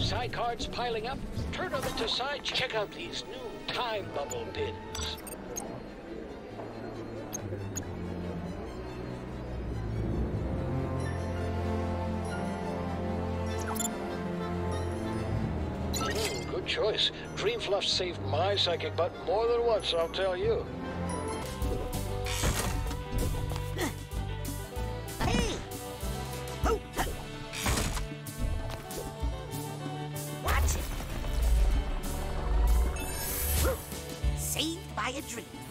Psy cards piling up? Turn them into Psy. Check out these new time bubble pins. Good choice. Dream Fluff saved my psychic butt more than once, I'll tell you. Hey! Oh. Watch it. Saved by a dream.